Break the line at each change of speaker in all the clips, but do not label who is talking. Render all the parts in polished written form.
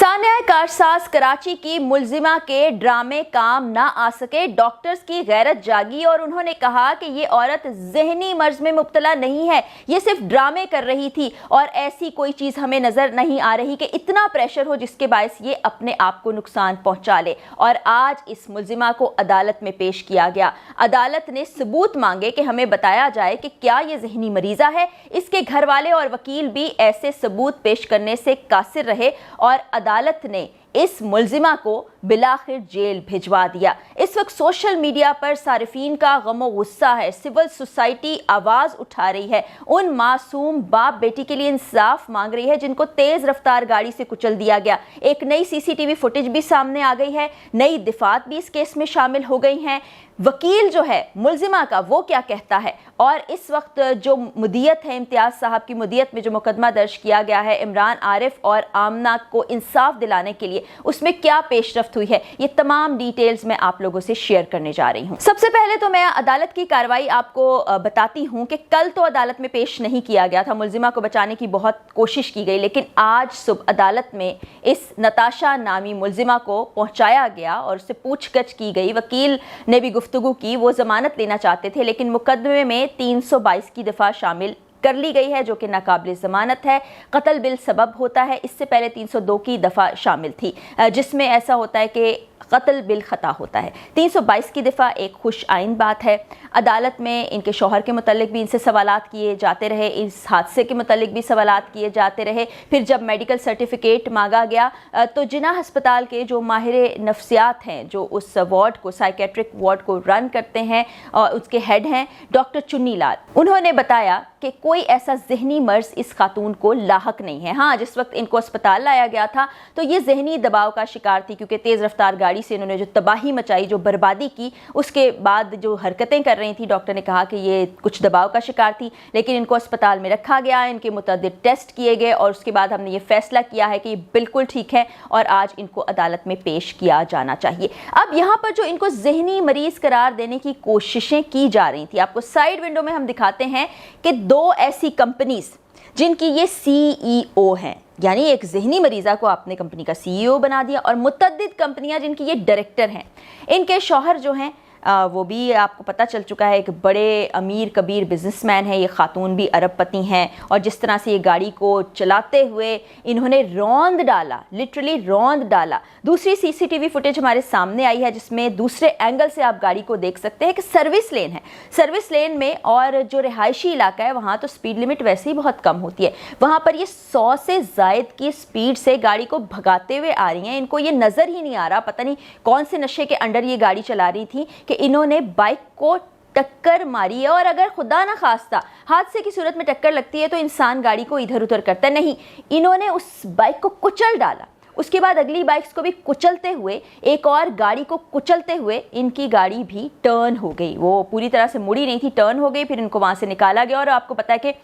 सानिया कारसाज कराची की मुलजिमा के ड्रामे काम ना आ सके। डॉक्टर्स की गैरत जागी और उन्होंने कहा कि ये औरत जहनी मर्ज में मुब्तला नहीं है, ये सिर्फ ड्रामे कर रही थी और ऐसी कोई चीज़ हमें नज़र नहीं आ रही कि इतना प्रेशर हो जिसके बायस ये अपने आप को नुकसान पहुंचा ले। और आज इस मुलजिमा को अदालत में पेश किया गया। अदालत ने सबूत मांगे कि हमें बताया जाए कि क्या ये जहनी मरीज़ा है। इसके घर वाले और वकील भी ऐसे सबूत पेश करने से कासिर रहे और अदालत ने इस मुलजिमा को बिलाखिर जेल भिजवा दिया। इस वक्त सोशल मीडिया पर सारिफीन का गमो गुस्सा है। सिविल सोसाइटी आवाज़ उठा रही है, उन मासूम बाप बेटी के लिए इंसाफ मांग रही है जिनको तेज़ रफ्तार गाड़ी से कुचल दिया गया। एक नई सीसीटीवी फुटेज भी सामने आ गई है, नई दिफात भी इस केस में शामिल हो गई हैं। वकील जो है मुलजिमा का वो क्या कहता है और इस वक्त जो मुदियत है, इम्तियाज़ साहब की मुदियत में जो मुकदमा दर्ज किया गया है इमरान आरिफ और आमना को इंसाफ दिलाने के लिए, उसमें क्या पेशरफ्त हुई है, ये तमाम डिटेल्स मैं आप लोगों से शेयर करने जा रही हूँ। सबसे पहले तो मैं अदालत की कार्रवाई आपको बताती हूँ कि कल तो अदालत में पेश नहीं किया गया था, मुलजिमा को बचाने की बहुत कोशिश की गई, लेकिन आज सुबह अदालत में इस नताशा नामी मुलजिमा को पहुँचाया गया और उससे पूछगछ की गई। वकील ने भी गुफ्तगू की, वो जमानत लेना चाहते थे लेकिन मुकदमे में 322 की दफ़ा शामिल कर ली गई है जो कि नाकाबिल ज़मानत है। कत्ल बिल सबब होता है, इससे पहले 302 की दफ़ा शामिल थी जिसमें ऐसा होता है कि कत्ल बिल ख़ता होता है। 322 की दफ़ा एक खुश आइन बात है। अदालत में इनके शौहर के मुतल्लिक भी इनसे सवालात किए जाते रहे, इस हादसे के मुतल्लिक भी सवालात किए जाते रहे। फिर जब मेडिकल सर्टिफिकेट मांगा गया तो जिना हस्पताल के जो माहिर नफ्सियात हैं, जो उस वार्ड को, साइकेट्रिक वार्ड को रन करते हैं और उसके हेड हैं डॉक्टर चुन्नी लाल, उन्होंने बताया कि कोई ऐसा जहनी मर्ज इस खातून को लाहक नहीं है। हाँ, जिस वक्त इनको अस्पताल लाया गया था तो ये जहनी दबाव का शिकार थी क्योंकि तेज़ रफ्तार गाड़ी से इन्होंने जो तबाही मचाई, जो बर्बादी की, उसके बाद जो हरकतें कर रही थी, डॉक्टर ने कहा कि ये कुछ दबाव का शिकार थी। लेकिन इनको अस्पताल में रखा गया, इनके मुतअद्दिद टेस्ट किए गए और उसके बाद हमने ये फैसला किया है कि ये बिल्कुल ठीक है और आज इनको अदालत में पेश किया जाना चाहिए। अब यहाँ पर जो इनको जहनी मरीज करार देने की कोशिशें की जा रही थी, आपको साइड विंडो में हम दिखाते हैं कि दो ऐसी कंपनीज जिनकी ये सीईओ हैं, यानी एक जहनी मरीज़ा को आपने कंपनी का सीईओ बना दिया, और मुतअद्दिद कंपनियां जिनकी ये डायरेक्टर हैं। इनके शौहर जो हैं वो भी आपको पता चल चुका है, एक बड़े अमीर कबीर बिजनेसमैन है, ये खातून भी अरबपति हैं। और जिस तरह से ये गाड़ी को चलाते हुए इन्होंने रौंद डाला, लिटरली रौंद डाला। दूसरी सीसीटीवी फुटेज हमारे सामने आई है जिसमें दूसरे एंगल से आप गाड़ी को देख सकते हैं कि सर्विस लेन है, सर्विस लेन में और जो रिहायशी इलाका है वहाँ तो स्पीड लिमिट वैसे ही बहुत कम होती है, वहाँ पर ये 100 से ज़ायद की स्पीड से गाड़ी को भगाते हुए आ रही हैं। इनको ये नज़र ही नहीं आ रहा, पता नहीं कौन से नशे के अंडर ये गाड़ी चला रही थी कि इन्होंने बाइक को टक्कर मारी है। और अगर खुदा ना खास्ता हादसे की सूरत में टक्कर लगती है तो इंसान गाड़ी को इधर उधर करता है, नहीं, इन्होंने उस बाइक को कुचल डाला। उसके बाद अगली बाइक्स को भी कुचलते हुए, एक और गाड़ी को कुचलते हुए इनकी गाड़ी भी टर्न हो गई। वो पूरी तरह से मुड़ी नहीं थी, टर्न हो गई। फिर इनको वहाँ से निकाला गया और आपको पता है कि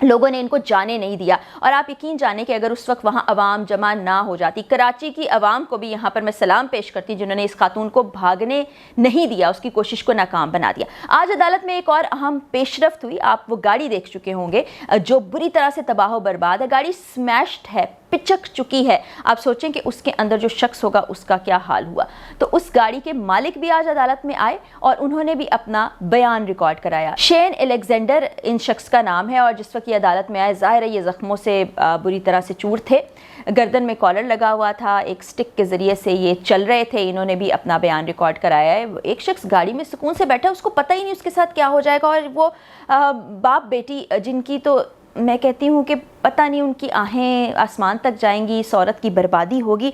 लोगों ने इनको जाने नहीं दिया। और आप यकीन जाने कि अगर उस वक्त वहाँ अवाम जमा ना हो जाती, कराची की अवाम को भी यहाँ पर मैं सलाम पेश करती जिन्होंने इस खातून को भागने नहीं दिया, उसकी कोशिश को नाकाम बना दिया। आज अदालत में एक और अहम पेशरफ्त हुई। आप वो गाड़ी देख चुके होंगे जो बुरी तरह से तबाह बर्बाद है, गाड़ी स्मैश्ड है, पिचक चुकी है। आप सोचें कि उसके अंदर जो शख्स होगा उसका क्या हाल हुआ। तो उस गाड़ी के मालिक भी आज अदालत में आए और उन्होंने भी अपना बयान रिकॉर्ड कराया। शेन एलेक्जेंडर इन शख्स का नाम है और जिस वक्त ये अदालत में आए, ज़ाहिर है ये ज़ख्मों से बुरी तरह से चूर थे, गर्दन में कॉलर लगा हुआ था, एक स्टिक के ज़रिए से ये चल रहे थे। इन्होंने भी अपना बयान रिकॉर्ड कराया है। एक शख्स गाड़ी में सुकून से बैठा, उसको पता ही नहीं उसके साथ क्या हो जाएगा। और वो बाप बेटी जिनकी तो मैं कहती हूँ कि पता नहीं उनकी आहें आसमान तक जाएंगी, इस औरत की बर्बादी होगी,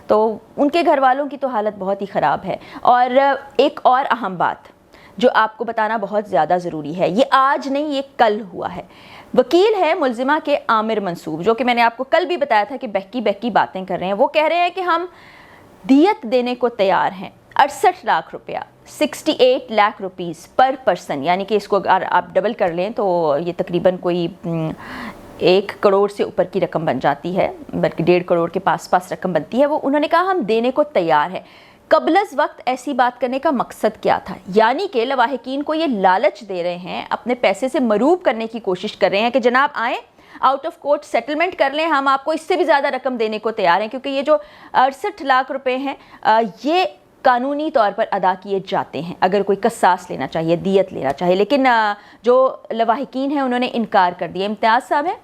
तो उनके घर वालों की तो हालत बहुत ही ख़राब है। और एक और अहम बात जो आपको बताना बहुत ज़्यादा ज़रूरी है, ये आज नहीं, ये कल हुआ है। वकील है मुलजिमा के आमिर मंसूब, जो कि मैंने आपको कल भी बताया था कि बहकी बहकी बातें कर रहे हैं। वो कह रहे हैं कि हम दियत देने को तैयार हैं, 68 लाख रुपया, 68 लाख रुपीज़ पर पर्सन, यानी कि इसको अगर आप डबल कर लें तो ये तकरीबन कोई 1 करोड़ से ऊपर की रकम बन जाती है, बल्कि 1.5 करोड़ के पास रकम बनती है। वो उन्होंने कहा हम देने को तैयार हैं। कबलज़ वक्त ऐसी बात करने का मकसद क्या था, यानी कि लवाहिकीन को ये लालच दे रहे हैं, अपने पैसे से मरूब करने की कोशिश कर रहे हैं कि जनाब आएँ, आउट ऑफ कोर्ट सेटलमेंट कर लें, हम आपको इससे भी ज़्यादा रकम देने को तैयार हैं, क्योंकि ये जो 68 लाख रुपए हैं ये कानूनी तौर पर अदा किए जाते हैं अगर कोई कसास लेना चाहिए, दियत लेना चाहिए। लेकिन जो लवाहिकीन हैं उन्होंने इनकार कर दिया। इम्तियाज़ साहब हैं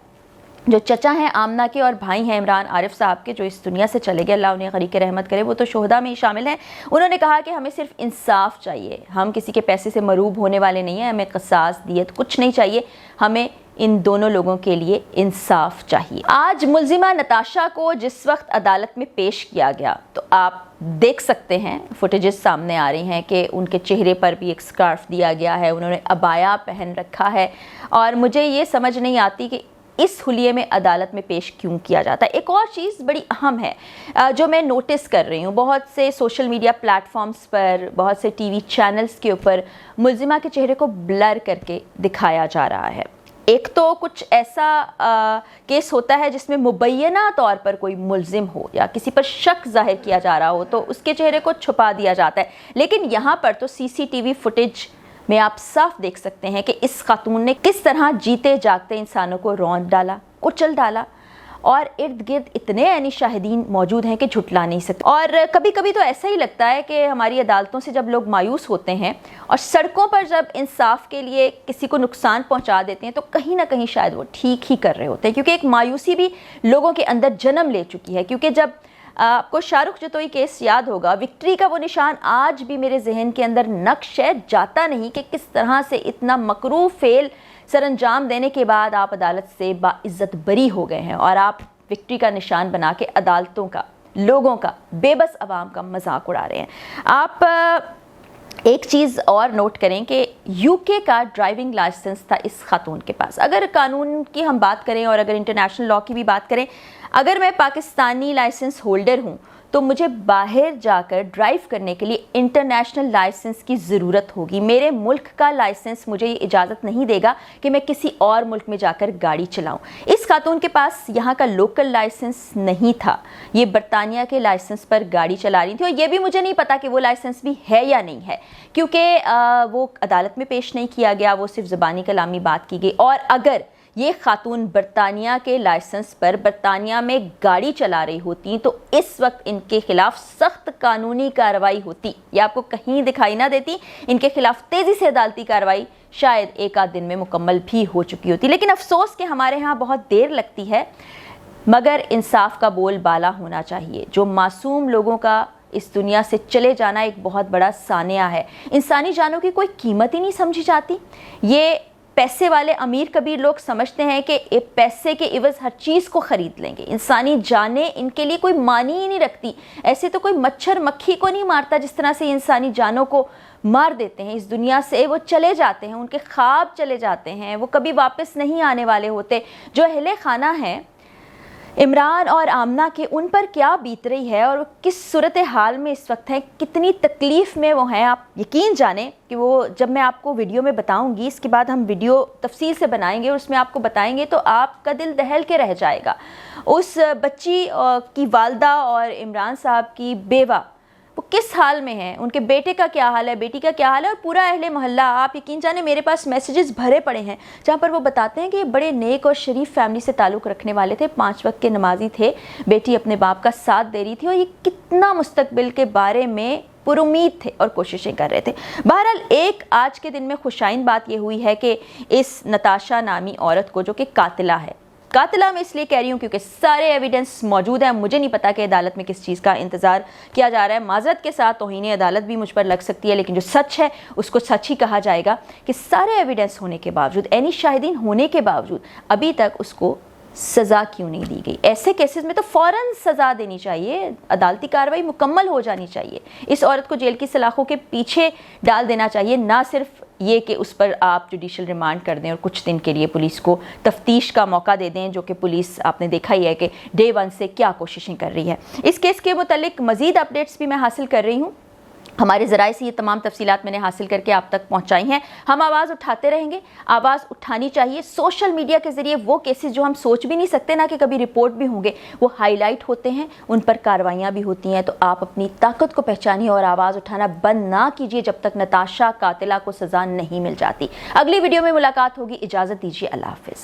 जो चचा हैं आमना के और भाई हैं इमरान आरिफ साहब के, जो इस दुनिया से चले गए, अल्लाह उन्हें गरीक रहमत करे, वो तो शोहदा में ही शामिल हैं। उन्होंने कहा कि हमें सिर्फ इंसाफ चाहिए, हम किसी के पैसे से मरूब होने वाले नहीं हैं, हमें कसास दियत कुछ नहीं चाहिए, हमें इन दोनों लोगों के लिए इंसाफ चाहिए। आज मुलजिमा नताशा को जिस वक्त अदालत में पेश किया गया तो आप देख सकते हैं, फुटेजेस सामने आ रही हैं कि उनके चेहरे पर भी एक स्कार्फ दिया गया है, उन्होंने अबाया पहन रखा है, और मुझे ये समझ नहीं आती कि इस हुलिये में अदालत में पेश क्यों किया जाता है। एक और चीज़ बड़ी अहम है जो मैं नोटिस कर रही हूँ, बहुत से सोशल मीडिया प्लेटफॉर्म्स पर, बहुत से टीवी चैनल्स के ऊपर मुलजिमा के चेहरे को ब्लर करके दिखाया जा रहा है। एक तो कुछ ऐसा केस होता है जिसमें मुबैना तौर पर कोई मुलजिम हो या किसी पर शक जाहिर किया जा रहा हो तो उसके चेहरे को छुपा दिया जाता है, लेकिन यहाँ पर तो सीसीटीवी फुटेज में आप साफ देख सकते हैं कि इस खातून ने किस तरह जीते जागते इंसानों को रौंद डाला, कुचल डाला, और इर्द गिर्द इतने ऐनी शाहिदीन मौजूद हैं कि झुटला नहीं सकते। और कभी कभी तो ऐसा ही लगता है कि हमारी अदालतों से जब लोग मायूस होते हैं और सड़कों पर जब इंसाफ के लिए किसी को नुकसान पहुंचा देते हैं तो कहीं ना कहीं शायद वो ठीक ही कर रहे होते हैं, क्योंकि एक मायूसी भी लोगों के अंदर जन्म ले चुकी है। क्योंकि जब आपको शाहरुख जतोई केस याद होगा, विक्ट्री का वो निशान आज भी मेरे जहन के अंदर नक्श है, जाता नहीं कि किस तरह से इतना मकरू फेल सरंजाम देने के बाद आप अदालत से बाइज्जत बरी हो गए हैं और आप विक्ट्री का निशान बना के अदालतों का, लोगों का, बेबस अवाम का मजाक उड़ा रहे हैं। आप एक चीज़ और नोट करें कि यूके का ड्राइविंग लाइसेंस था इस खातून के पास। अगर कानून की हम बात करें और अगर इंटरनेशनल लॉ की भी बात करें, अगर मैं पाकिस्तानी लाइसेंस होल्डर हूं तो मुझे बाहर जाकर ड्राइव करने के लिए इंटरनेशनल लाइसेंस की ज़रूरत होगी। मेरे मुल्क का लाइसेंस मुझे ये इजाज़त नहीं देगा कि मैं किसी और मुल्क में जाकर गाड़ी चलाऊं। इस खातून के पास यहाँ का लोकल लाइसेंस नहीं था, ये बरतानिया के लाइसेंस पर गाड़ी चला रही थी, और ये भी मुझे नहीं पता कि वो लाइसेंस भी है या नहीं है, क्योंकि वो अदालत में पेश नहीं किया गया, वो सिर्फ ज़बानी कलामी बात की गई। और अगर ये खातून बरतानिया के लाइसेंस पर बरतानिया में गाड़ी चला रही होती तो इस वक्त इनके खिलाफ सख्त कानूनी कार्रवाई होती, या आपको कहीं दिखाई ना देती। इनके खिलाफ तेज़ी से अदालती कार्रवाई शायद एक आध दिन में मुकम्मल भी हो चुकी होती। लेकिन अफसोस कि हमारे यहाँ बहुत देर लगती है, मगर इंसाफ का बोल बाला होना चाहिए। जो मासूम लोगों का इस दुनिया से चले जाना एक बहुत बड़ा सानिया है। इंसानी जानों की कोई कीमत ही नहीं समझी जाती। ये पैसे वाले अमीर कबीर लोग समझते हैं कि पैसे के इवज़ हर चीज़ को ख़रीद लेंगे। इंसानी जानें इनके लिए कोई मानी ही नहीं रखती। ऐसे तो कोई मच्छर मक्खी को नहीं मारता जिस तरह से इंसानी जानों को मार देते हैं। इस दुनिया से वो चले जाते हैं, उनके ख्वाब चले जाते हैं, वो कभी वापस नहीं आने वाले होते। जो अहले खाना हैं इमरान और आमना के, उन पर क्या बीत रही है और वो किस सूरत हाल में इस वक्त हैं, कितनी तकलीफ़ में वो हैं, आप यकीन जानें कि वो जब मैं आपको वीडियो में बताऊंगी, इसके बाद हम वीडियो तफसील से बनाएंगे और उसमें आपको बताएंगे तो आपका दिल दहल के रह जाएगा। उस बच्ची की वालदा और इमरान साहब की बेवा वो किस हाल में हैं, उनके बेटे का क्या हाल है, बेटी का क्या हाल है, और पूरा अहले मोहल्ला। आप यकीन जाने मेरे पास मैसेजेस भरे पड़े हैं जहाँ पर वो बताते हैं कि बड़े नेक और शरीफ फैमिली से ताल्लुक़ रखने वाले थे, 5 वक्त के नमाजी थे, बेटी अपने बाप का साथ दे रही थी और ये कितना मुस्तकबिल के बारे में पुरुमीद थे और कोशिशें कर रहे थे। बहरहाल एक आज के दिन में खुशाइन बात ये हुई है कि इस नताशा नामी औरत को, जो कि कातिला है, कातिला मैं इसलिए कह रही हूँ क्योंकि सारे एविडेंस मौजूद हैं। मुझे नहीं पता कि अदालत में किस चीज़ का इंतज़ार किया जा रहा है। माजरत के साथ तौहीन अदालत भी मुझ पर लग सकती है, लेकिन जो सच है उसको सच ही कहा जाएगा कि सारे एविडेंस होने के बावजूद, ऐनी शाहिदीन होने के बावजूद अभी तक उसको सज़ा क्यों नहीं दी गई। ऐसे केसेस में तो फ़ौरन सज़ा देनी चाहिए, अदालती कार्रवाई मुकम्मल हो जानी चाहिए। इस औरत को जेल की सलाखों के पीछे डाल देना चाहिए, ना सिर्फ ये कि उस पर आप जुडिशल रिमांड कर दें और कुछ दिन के लिए पुलिस को तफ्तीश का मौका दे दें, जो कि पुलिस आपने देखा ही है कि डे 1 से क्या कोशिशें कर रही है। इस केस के मुतालिक मज़ीद अपडेट्स भी मैं हासिल कर रही हूँ। हमारे ज़राए से ये तमाम तफसीलात मैंने हासिल करके आप तक पहुँचाई हैं। हम आवाज़ उठाते रहेंगे, आवाज़ उठानी चाहिए। सोशल मीडिया के ज़रिए वो केसेस जो हम सोच भी नहीं सकते ना कि कभी रिपोर्ट भी होंगे, वो हाईलाइट होते हैं, उन पर कार्रवाइयाँ भी होती हैं। तो आप अपनी ताकत को पहचानिए और आवाज़ उठाना बंद ना कीजिए जब तक नताशा कातिला को सज़ा नहीं मिल जाती। अगली वीडियो में मुलाकात होगी, इजाज़त दीजिए, अल्लाह हाफ़िज़।